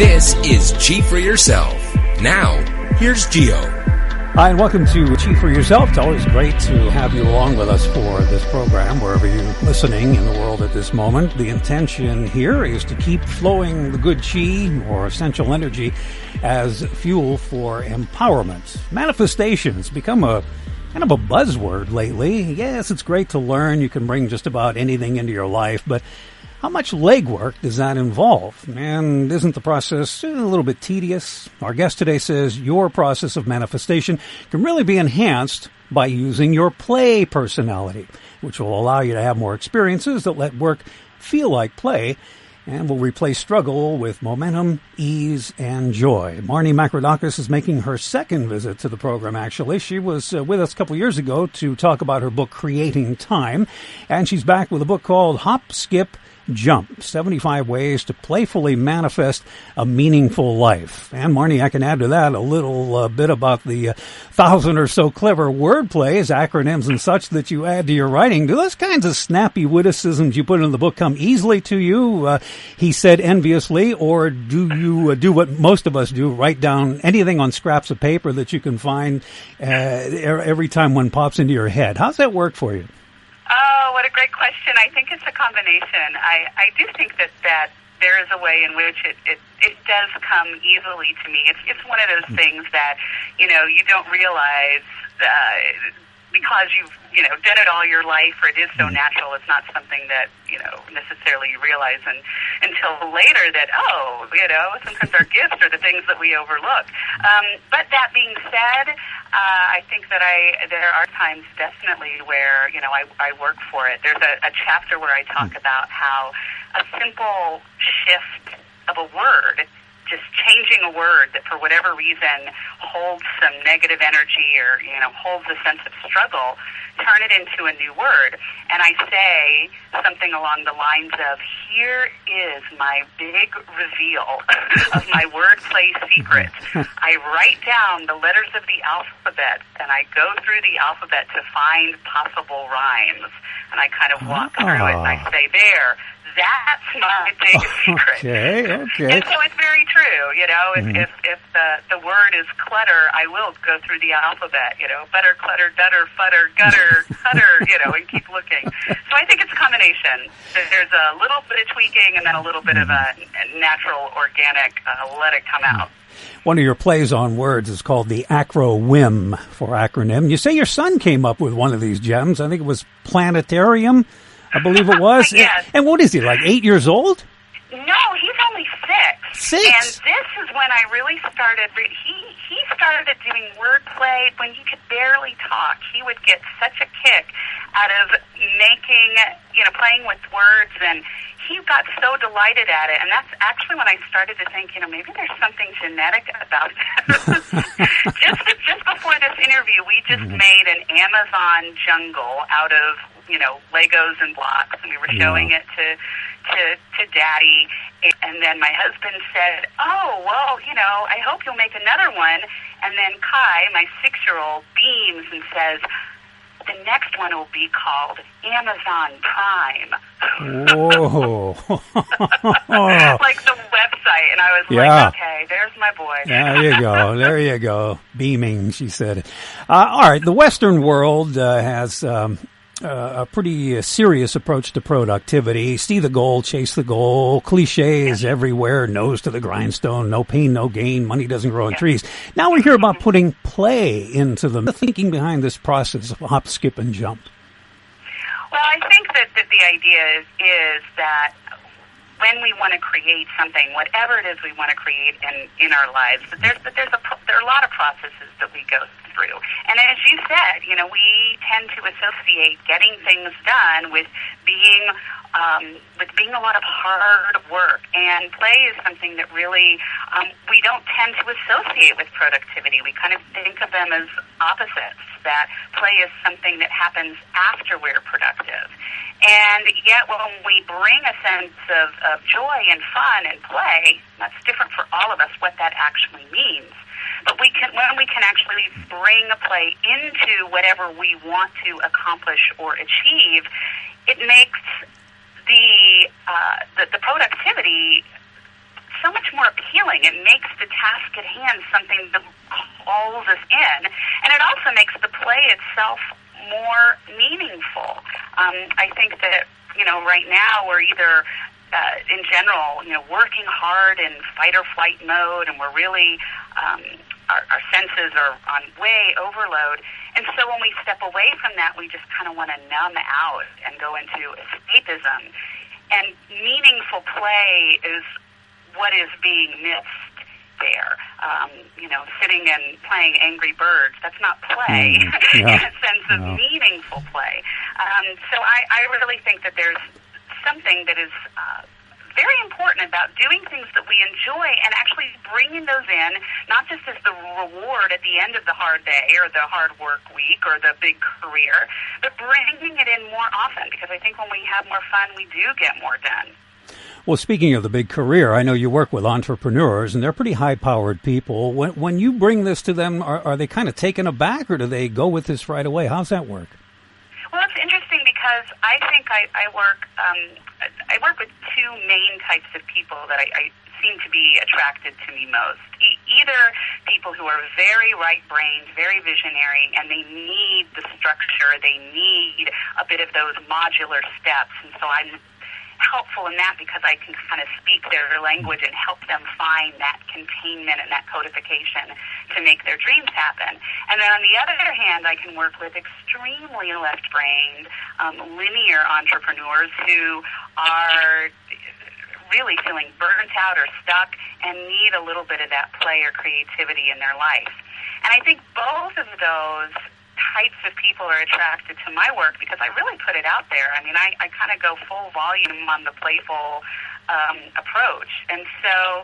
This is Chi for Yourself. Now, here's Gio. Hi, and welcome to Chi for Yourself. It's always great to have you along with us for this program, wherever you're listening in the world at this moment. The intention here is to keep flowing the good chi, or essential energy, as fuel for empowerment. Manifestation's become a kind of a buzzword lately. Yes, it's great to learn. You can bring just about anything into your life, but how much legwork does that involve? And isn't the process a little bit tedious? Our guest today says your process of manifestation can really be enhanced by using your play personality, which will allow you to have more experiences that let work feel like play and will replace struggle with momentum, ease, and joy. Marney Makridakis is making her second visit to the program, actually. She was with us a couple years ago to talk about her book, Creating Time, and she's back with a book called Hop, Skip, Jump, 75 Ways to Playfully Manifest a Meaningful Life. And Marney, I can add to that a little bit about the 1,000 or so clever wordplays, acronyms and such that you add to your writing. Do those kinds of snappy witticisms you put in the book come easily to you, he said enviously, or do you do what most of us do, write down anything on scraps of paper that you can find every time one pops into your head? How's that work for you? Oh, what a great question. I think it's a combination. I do think that there is a way in which it does come easily to me. It's one of those things that, you don't realize because you've, done it all your life, or it is so natural. It's not something that, necessarily you realize until later that, sometimes our gifts are the things that we overlook. But that being said, I think that there are times definitely where, I work for it. There's a chapter where I talk about how a simple shift of a word, just changing a word that for whatever reason holds some negative energy or, holds a sense of struggle, turn it into a new word. And I say something along the lines of, here is my big reveal of my wordplay secret. I write down the letters of the alphabet, and I go through the alphabet to find possible rhymes. And I kind of walk through it, and I say, that's my big secret. Okay. And so it's very true, if the word is clutter, I will go through the alphabet, butter, clutter, dutter, futter, gutter, cutter, and keep looking. So I think it's a combination. There's a little bit of tweaking and then a little bit of a natural, organic, let it come out. One of your plays on words is called the Acro-WIM for acronym. You say your son came up with one of these gems. I think it was Planetarium, I believe it was. Yes. And what is he, like 8 years old? No, he's only 6. And this is when I really started. He started doing wordplay when he could barely talk. He would get such a kick out of making, playing with words, and he got so delighted at it. And that's actually when I started to think, maybe there's something genetic about that. just before this interview, we just made an Amazon jungle out of, Legos and blocks, and we were showing it to Daddy, and then my husband said, I hope you'll make another one. And then Kai, my 6-year-old, beams and says, the next one will be called Amazon Prime. Whoa. Like the website. And I was like, okay, there's my boy. There you go. Beaming, she said. All right, the Western world has a pretty serious approach to productivity. See the goal, chase the goal, cliches everywhere, nose to the grindstone, no pain, no gain, money doesn't grow on trees. Now we hear about putting play into the thinking behind this process of hop, skip, and jump. Well, I think that the idea is that when we want to create something, whatever it is we want to create in our lives, there are a lot of processes that we go through. And as you said, we tend to associate getting things done with being a lot of hard work. And play is something that really we don't tend to associate with productivity. We kind of think of them as opposites, that play is something that happens after we're productive. And yet when we bring a sense of joy and fun and play, that's different for all of us what that actually means. But when we can actually bring a play into whatever we want to accomplish or achieve, it makes the productivity so much more appealing fulfilling. It makes the task at hand something that calls us in, and it also makes the play itself more meaningful. I think that, right now we're either, in general, working hard in fight or flight mode, and we're really, our senses are on way overload. And so when we step away from that, we just kind of want to numb out and go into escapism. And meaningful play is what is being missed there. Sitting and playing Angry Birds, that's not play in a sense of meaningful play. So I really think that there's something that is very important about doing things that we enjoy and actually bringing those in, not just as the reward at the end of the hard day or the hard work week or the big career, but bringing it in more often, because I think when we have more fun, we do get more done. Well, speaking of the big career, I know you work with entrepreneurs, and they're pretty high-powered people. When you bring this to them, are they kind of taken aback, or do they go with this right away? How's that work? Well, it's interesting because I think I work with two main types of people that I seem to be attracted to me most. Either people who are very right-brained, very visionary, and they need the structure, they need a bit of those modular steps, and so I'm helpful in that because I can kind of speak their language and help them find that containment and that codification to make their dreams happen. And then on the other hand, I can work with extremely left-brained, linear entrepreneurs who are really feeling burnt out or stuck and need a little bit of that play or creativity in their life. And I think both of those types of people are attracted to my work because I really put it out there. I mean, I kind of go full volume on the playful approach. And so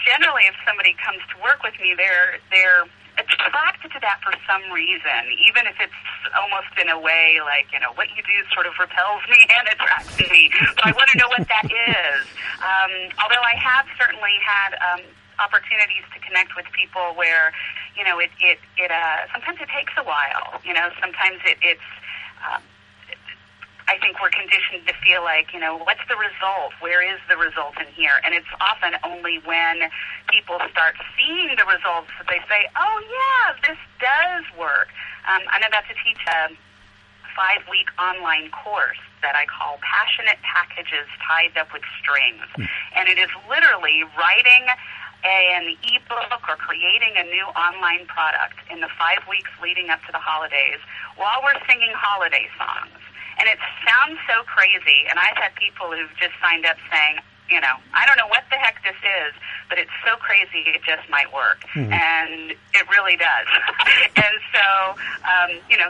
generally if somebody comes to work with me, they're attracted to that for some reason, even if it's almost in a way like, what you do sort of repels me and attracts me. But I want to know what that is. Although I have certainly had opportunities to connect with people where, sometimes it takes a while. Sometimes it's I think we're conditioned to feel like, what's the result? Where is the result in here? And it's often only when people start seeing the results that they say, oh, yeah, this does work. I'm about to teach a 5-week online course that I call Passionate Packages Tied Up with Strings. And it is literally writing an ebook or creating a new online product in the 5 weeks leading up to the holidays while we're singing holiday songs. And it sounds so crazy, and I've had people who've just signed up saying, I don't know what the heck this is, but it's so crazy it just might work. And it really does. And so,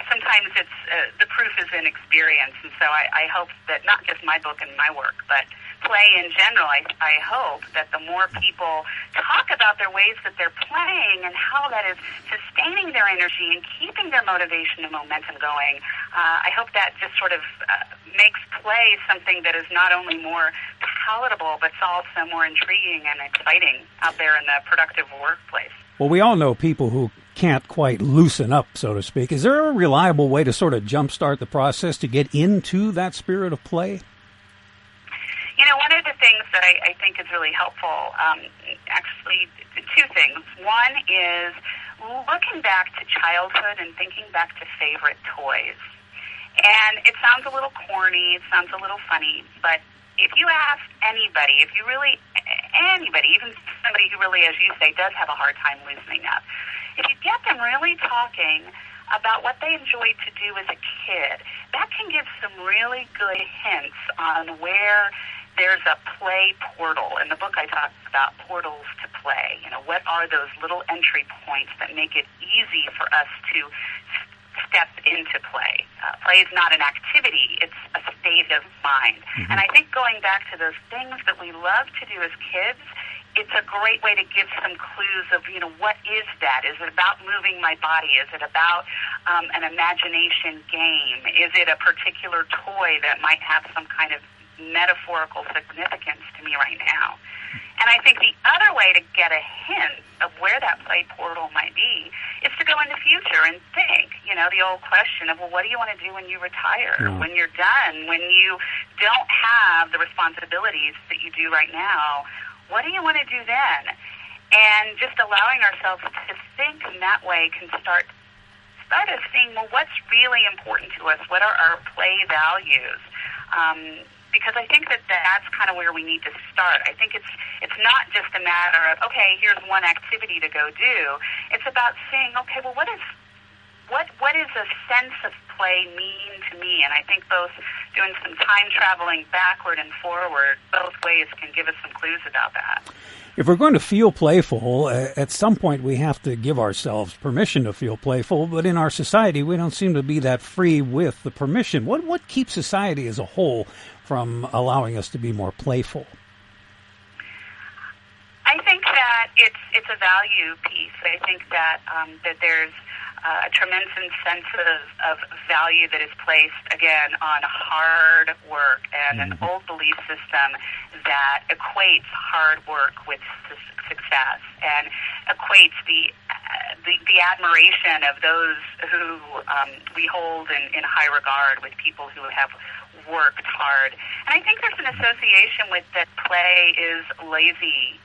sometimes it's the proof is in experience. And so I hope that not just my book and my work, but play in general, I hope that the more people talk about their ways that they're playing and how that is sustaining their energy and keeping their motivation and momentum going, I hope that just sort of makes play something that is not only more palatable, but it's also more intriguing and exciting out there in the productive workplace. Well, we all know people who can't quite loosen up, so to speak. Is there a reliable way to sort of jumpstart the process to get into that spirit of play? One of the things that I think is really helpful, actually, two things. One is looking back to childhood and thinking back to favorite toys. And it sounds a little corny, it sounds a little funny, but if you ask anybody, anybody, even somebody who really, as you say, does have a hard time loosening up, if you get them really talking about what they enjoyed to do as a kid, that can give some really good hints on where there's a play portal. In the book, I talk about portals to play. What are those little entry points that make it easy for us to step into play? Play is not an activity, it's a state of mind. And I think going back to those things that we love to do as kids, it's a great way to give some clues of, what is that? Is it about moving my body? Is it about an imagination game? Is it a particular toy that might have some kind of metaphorical significance to me right now? And I think the other way to get a hint of where that play portal might be is to go in the future and think, the old question of, well, what do you want to do when you retire? When you're done, when you don't have the responsibilities that you do right now, what do you want to do then? And just allowing ourselves to think in that way can start us seeing, well, what's really important to us? What are our play values? Because I think that's kind of where we need to start. I think it's not just a matter of, okay, here's one activity to go do. It's about saying, okay, well, what does a sense of play mean to me? And I think both doing some time traveling backward and forward, both ways can give us some clues about that. If we're going to feel playful, at some point we have to give ourselves permission to feel playful, but in our society we don't seem to be that free with the permission. What keeps society as a whole from allowing us to be more playful? I think that it's a value piece. I think that that there's a tremendous sense of value that is placed, again, on hard work and an old belief system that equates hard work with success and equates the admiration of those who we hold in high regard with people who have worked hard. And I think there's an association with that play is lazy.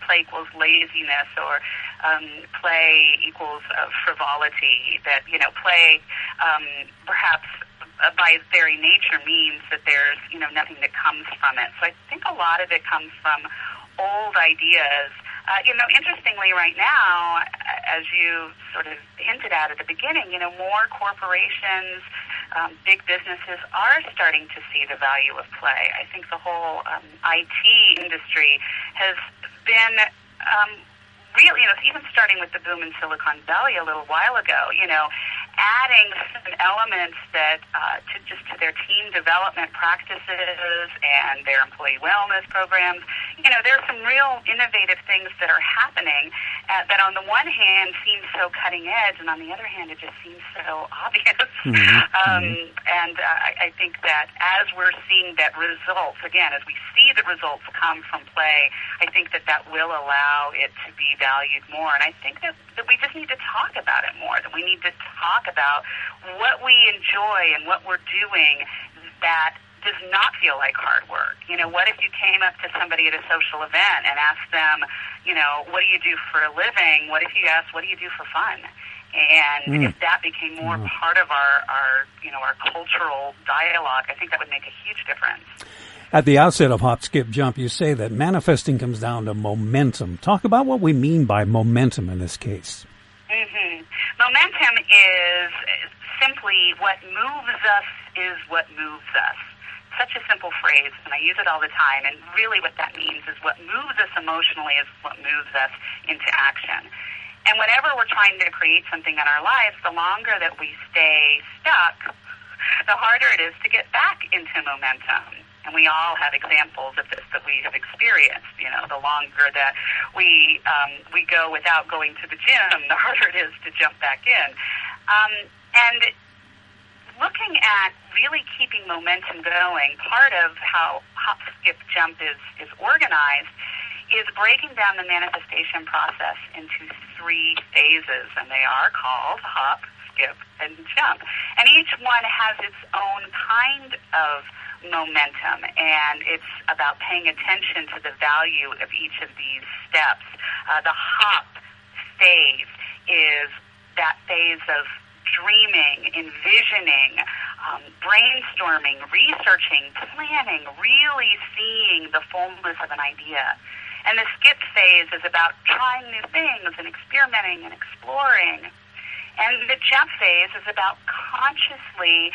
Play equals laziness, or play equals frivolity. That, play perhaps by its very nature means that there's, nothing that comes from it. So I think a lot of it comes from old ideas. Interestingly, right now, as you sort of hinted at the beginning, more corporations, big businesses are starting to see the value of play. I think the whole IT industry has been really, even starting with the boom in Silicon Valley a little while ago, adding some elements that to their team development practices and their employee wellness programs. There's some real innovative things that are happening that on the one hand seem so cutting edge, and on the other hand it just seems so obvious. And I think that as we're seeing that results, again, as we see the results come from play, I think that will allow it to be valued more. And I think that we just need to talk about it more, that we need to talk about what we enjoy and what we're doing that does not feel like hard work. What if you came up to somebody at a social event and asked them, what do you do for a living? What if you asked, what do you do for fun? And if that became more part of our cultural dialogue, I think that would make a huge difference. At the outset of Hop, Skip, Jump, you say that manifesting comes down to momentum. Talk about what we mean by momentum in this case. Momentum is simply what moves us is what moves us. Such a simple phrase, and I use it all the time, and really what that means is what moves us emotionally is what moves us into action. And whenever we're trying to create something in our lives, the longer that we stay stuck, the harder it is to get back into momentum. And we all have examples of this that we have experienced. The longer that we go without going to the gym, the harder it is to jump back in. And looking at really keeping momentum going, part of how Hop, Skip, Jump is organized is breaking down the manifestation process into 3 phases, and they are called Hop, Skip, and Jump. And each one has its own kind of momentum, and it's about paying attention to the value of each of these steps. The hop phase is that phase of dreaming, envisioning, brainstorming, researching, planning, really seeing the fullness of an idea. And the skip phase is about trying new things and experimenting and exploring. And the jump phase is about consciously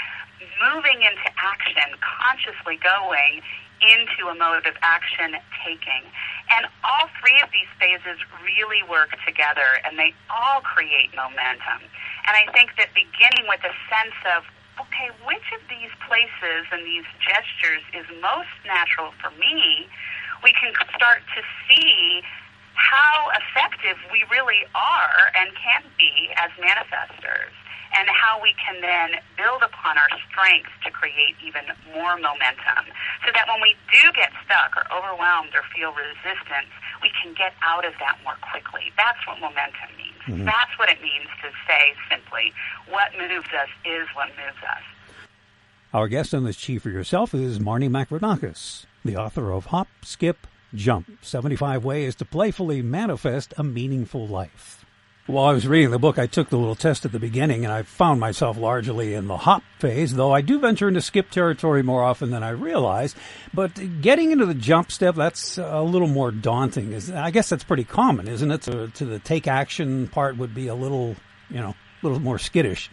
moving into action, consciously going into a mode of action taking. And all 3 of these phases really work together, and they all create momentum. And I think that beginning with a sense of, okay, which of these places and these gestures is most natural for me, we can start to see how effective we really are and can be as manifestors, and how we can then build upon our strengths to create even more momentum, so that when we do get stuck or overwhelmed or feel resistance, we can get out of that more quickly. That's what momentum means. That's what it means to say simply, what moves us is what moves us. Our guest on this Chief for Yourself is Marney Makridakis, the author of Hop, Skip, Jump, 75 Ways to Playfully Manifest a Meaningful Life. While I was reading the book, I took the little test at the beginning, and I found myself largely in the hop phase, though I do venture into skip territory more often than I realize. But getting into the jump step, that's a little more daunting. I guess that's pretty common, isn't it? To the take action part would be a little more skittish.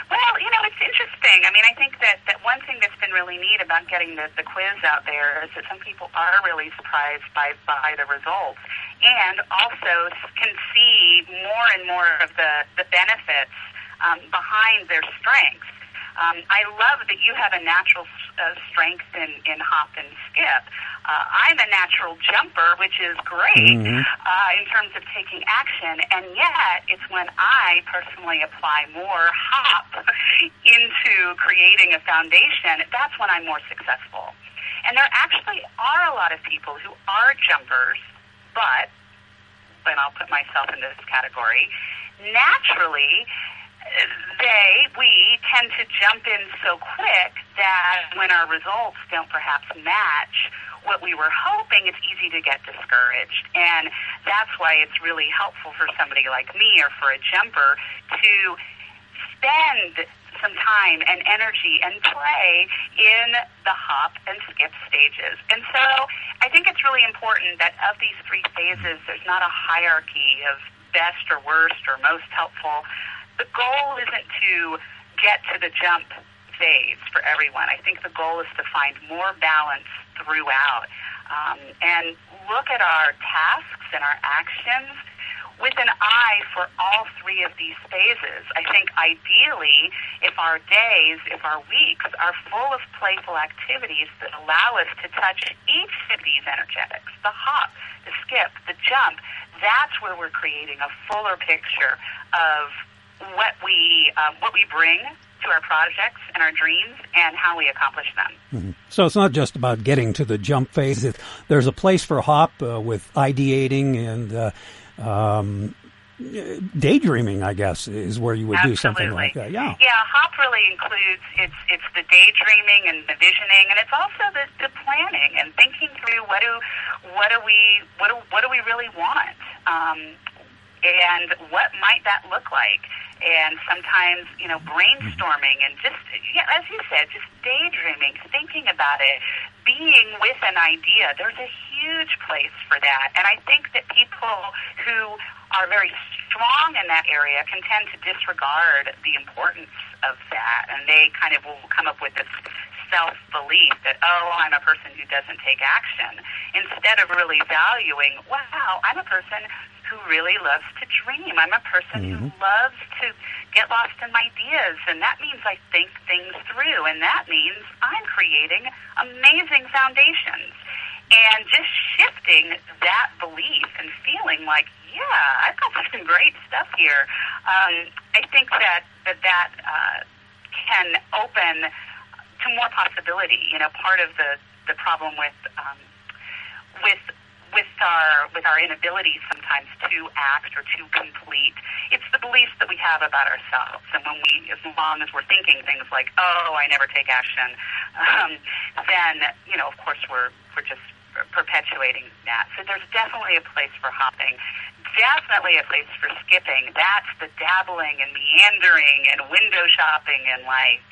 Well, it's interesting. I mean, I think that one thing that's been really neat about getting the quiz out there is that some people are really surprised by the results, and also can see more and more of the benefits behind their strengths. I love that you have a natural strength in hop and skip. I'm a natural jumper, which is great in terms of taking action, and yet it's when I personally apply more hop into creating a foundation, that's when I'm more successful. And there actually are a lot of people who are jumpers, but, and I'll put myself in this category, naturally, we tend to jump in so quick that when our results don't perhaps match what we were hoping, it's easy to get discouraged. And that's why it's really helpful for somebody like me or for a jumper to spend some time and energy and play in the hop and skip stages. And so I think it's really important that of these three phases, there's not a hierarchy of best or worst or most helpful. The goal isn't to get to the jump phase for everyone. I think the goal is to find more balance throughout and look at our tasks and our actions with an eye for all three of these phases. I think ideally, if our days, if our weeks are full of playful activities that allow us to touch each of these energetics, the hop, the skip, the jump, that's where we're creating a fuller picture of what we bring to our projects and our dreams and how we accomplish them. Mm-hmm. So it's not just about getting to the jump phase. There's a place for hop with ideating and daydreaming, I guess, is where you would do something like that. Yeah. Yeah, hop really includes it's the daydreaming and the visioning, and it's also the planning and thinking through what do we really want, and what might that look like. And sometimes, brainstorming and just, as you said, just daydreaming, thinking about it, being with an idea. There's a huge place for that. And I think that people who are very strong in that area can tend to disregard the importance of that. And they kind of will come up with this self-belief that, I'm a person who doesn't take action, instead of really valuing, wow, I'm a person who really loves to dream. I'm a person who loves to get lost in my ideas, and that means I think things through, and that means I'm creating amazing foundations. And just shifting that belief and feeling like, I've got some great stuff here, I think that can open to more possibility. Part of the problem with our inability sometimes to act or to complete, it's the beliefs that we have about ourselves. And as long as we're thinking things like, I never take action, then, of course, we're just perpetuating that. So there's definitely a place for hopping, definitely a place for skipping. That's the dabbling and meandering and window shopping in life.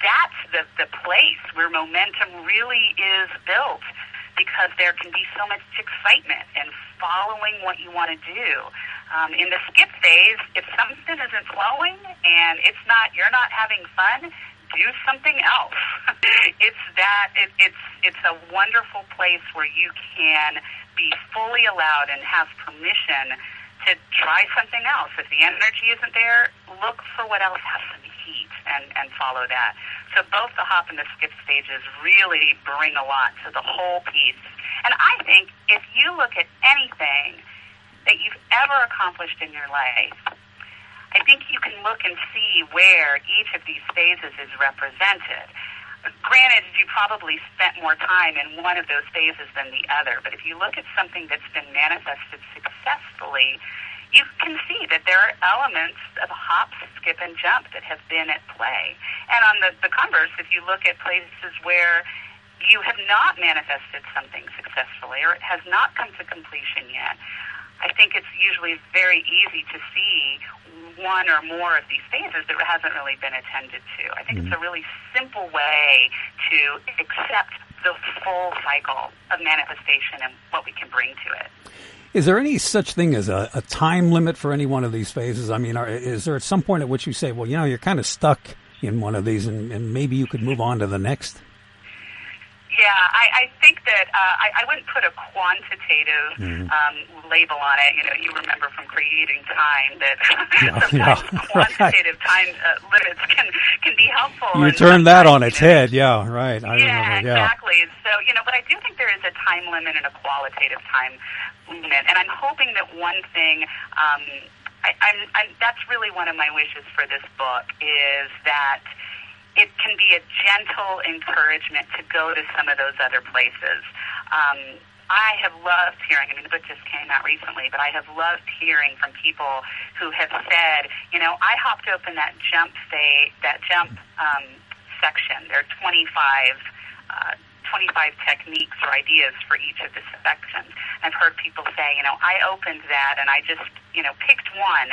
That's the place where momentum really is built, because there can be so much excitement in following what you want to do. In the skip phase, if something isn't flowing and you're not having fun, do something else. It's a wonderful place where you can be fully allowed and have permission to try something else. If the energy isn't there, look for what else has some heat and follow that. So both the hop and the skip stages really bring a lot to the whole piece. And I think if you look at anything that you've ever accomplished in your life, I think you can look and see where each of these phases is represented. Granted, you probably spent more time in one of those phases than the other, but if you look at something that's been manifested successfully, you can see that there are elements of hop, skip, and jump that have been at play. And on the converse, if you look at places where you have not manifested something successfully or it has not come to completion yet, I think it's usually very easy to see one or more of these phases that hasn't really been attended to. I think it's a really simple way to accept the full cycle of manifestation and what we can bring to it. Is there any such thing as a time limit for any one of these phases? I mean, is there at some point at which you say, well, you're kind of stuck in one of these and maybe you could move on to the next? Yeah, I think that I wouldn't put a quantitative label on it. You remember from creating time that sometimes quantitative time limits can be helpful. You turned that on its head, yeah, right. I remember, exactly. So, but I do think there is a time limit and a qualitative time limit. And I'm hoping that one thing, that's really one of my wishes for this book, is that it can be a gentle encouragement to go to some of those other places. I have loved hearing, the book just came out recently, but I have loved hearing from people who have said, I hopped open that jump section. There are 25 techniques or ideas for each of the sections. I've heard people say, I opened that and I just, picked one,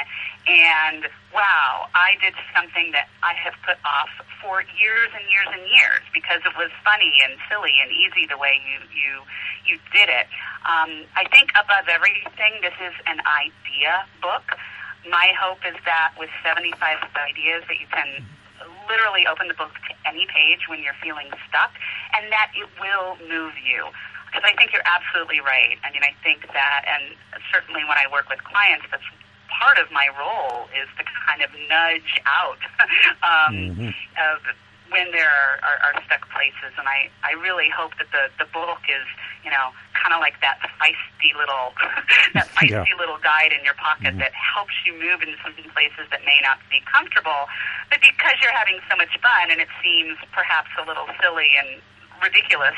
and wow, I did something that I have put off for years and years and years because it was funny and silly and easy the way you did it. I think above everything, this is an idea book. My hope is that with 75 ideas that you can literally open the book to any page when you're feeling stuck, and that it will move you. Because I think you're absolutely right. I think that, and certainly when I work with clients, that's part of my role is to kind of nudge out of when there are stuck places. And I really hope that the book is, kind of like that feisty little little guide in your pocket that helps you move into some places that may not be comfortable, but because you're having so much fun and it seems perhaps a little silly and ridiculous,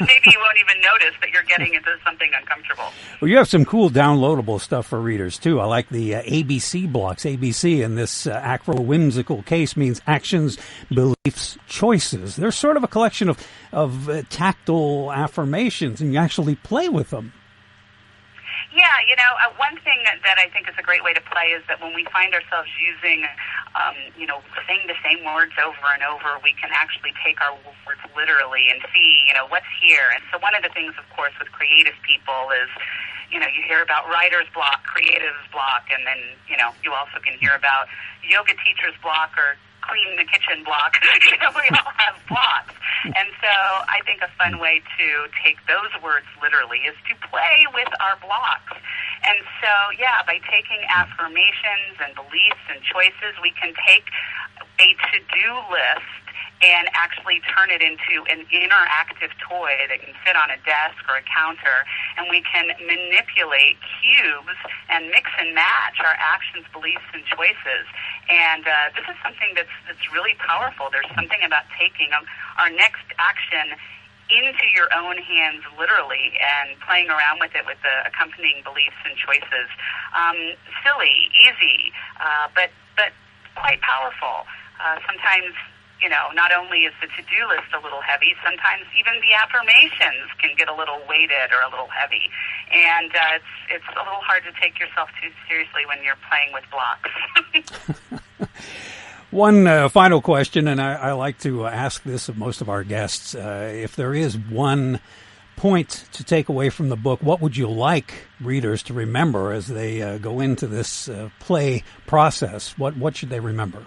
maybe you won't even notice that you're getting into something uncomfortable. Well, you have some cool downloadable stuff for readers, too. I like the ABC blocks. ABC in this acro-whimsical case means actions, beliefs, choices. They're sort of a collection of tactile affirmations, and you actually play with them. Yeah, one thing that I think is a great way to play is that when we find ourselves using, saying the same words over and over, we can actually take our words literally and see, what's here. And so one of the things, of course, with creative people is, you hear about writer's block, creative's block, and then, you also can hear about yoga teacher's block or clean the kitchen block. We all have blocks. And so I think a fun way to take those words literally is to play with our blocks. And so, by taking affirmations and beliefs and choices, we can take a to-do list and actually turn it into an interactive toy that can sit on a desk or a counter, and we can manipulate cubes and mix and match our actions, beliefs, and choices. And this is something that's really powerful. There's something about taking our next action into your own hands literally and playing around with it with the accompanying beliefs and choices. Silly, easy, but quite powerful. Sometimes, not only is the to-do list a little heavy, sometimes even the affirmations can get a little weighted or a little heavy. And it's a little hard to take yourself too seriously when you're playing with blocks. One final question, and I like to ask this of most of our guests. If there is one point to take away from the book, what would you like readers to remember as they go into this play process? What should they remember?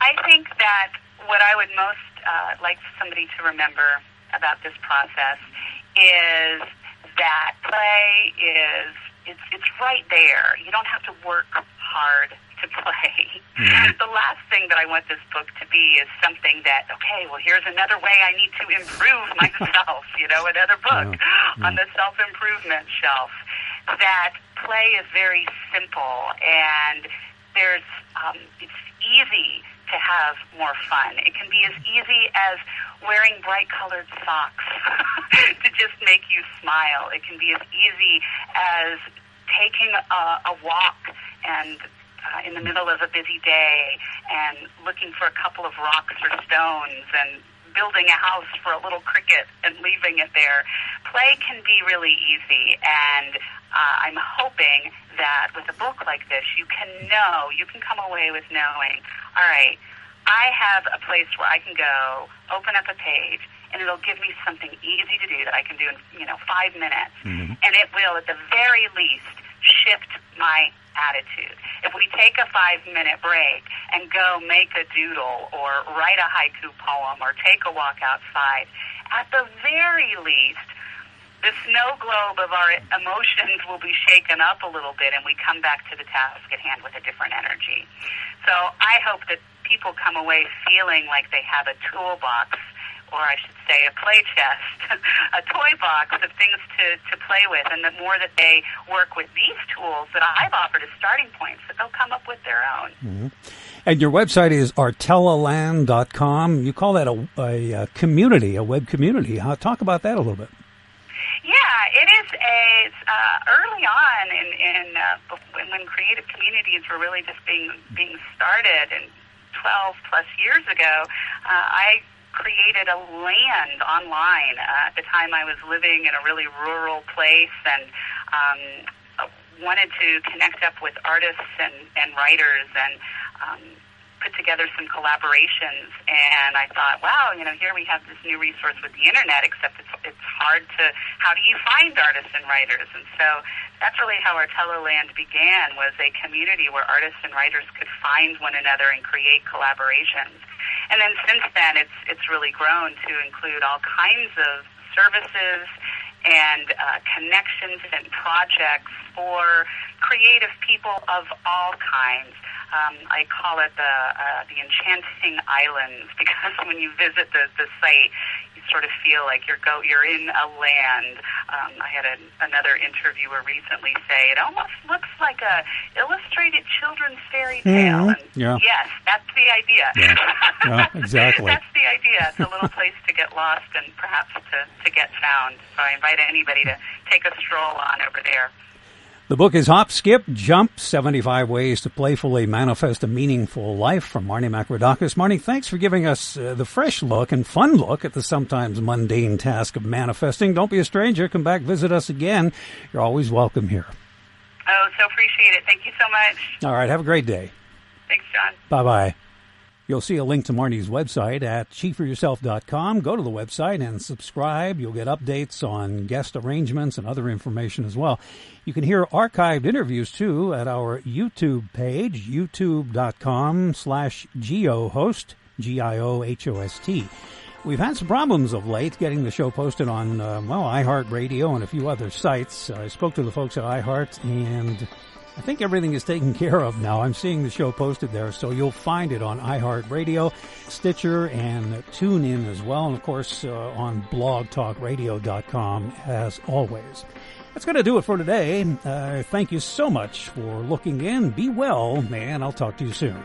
I think that what I would most like somebody to remember about this process is that play it's right there. You don't have to work hard to play. The last thing that I want this book to be is something that, okay, well, here's another way I need to improve myself, another book on the self-improvement shelf. That play is very simple, and it's easy to have more fun. It can be as easy as wearing bright-colored socks to just make you smile. It can be as easy as taking a walk and in the middle of a busy day and looking for a couple of rocks or stones and building a house for a little cricket and leaving it there. Play can be really easy, and I'm hoping that with a book like this, you can come away with knowing, all right, I have a place where I can go, open up a page, and it'll give me something easy to do that I can do in 5 minutes. Mm-hmm. And it will, at the very least, shift my attitude. If we take a 5-minute break and go make a doodle or write a haiku poem or take a walk outside, at the very least, the snow globe of our emotions will be shaken up a little bit and we come back to the task at hand with a different energy. So I hope that people come away feeling like they have a toolbox, or I should say a play chest, a toy box of things to play with, and the more that they work with these tools that I've offered as starting points, that they'll come up with their own. Mm-hmm. And your website is artellaland.com. You call that a community, a web community. Talk about that a little bit. Yeah, it is early on when creative communities were really just being started, and 12 plus years ago, I created a land online. At the time I was living in a really rural place and wanted to connect up with artists and writers and put together some collaborations. And I thought, wow, here we have this new resource with the internet, except it's hard to, how do you find artists and writers? And so that's really how Artellaland began, was a community where artists and writers could find one another and create collaborations. And then since then, it's really grown to include all kinds of services and connections and projects for creative people of all kinds. I call it the enchanting islands, because when you visit the site, you sort of feel like you're in a land. I had another interviewer recently say it almost looks like a illustrated children's fairy tale. Mm-hmm. Yeah. Yes, that's the idea. Yeah, exactly. That's the idea. It's a little place to get lost and perhaps to get found. So I invite anybody to take a stroll on over there. The book is Hop, Skip, Jump, 75 Ways to Playfully Manifest a Meaningful Life from Marney Makridakis. Marney, thanks for giving us the fresh look and fun look at the sometimes mundane task of manifesting. Don't be a stranger. Come back, visit us again. You're always welcome here. Oh, so appreciate it. Thank you so much. All right, have a great day. Thanks, John. Bye-bye. You'll see a link to Marney's website at cheatforyourself.com. Go to the website and subscribe. You'll get updates on guest arrangements and other information as well. You can hear archived interviews, too, at our YouTube page, youtube.com/GioHost, GIOHOST. We've had some problems of late getting the show posted on, iHeartRadio and a few other sites. I spoke to the folks at iHeart, and I think everything is taken care of now. I'm seeing the show posted there, so you'll find it on iHeartRadio, Stitcher, and TuneIn as well, and of course on blogtalkradio.com as always. That's going to do it for today. Thank you so much for looking in. Be well, and I'll talk to you soon.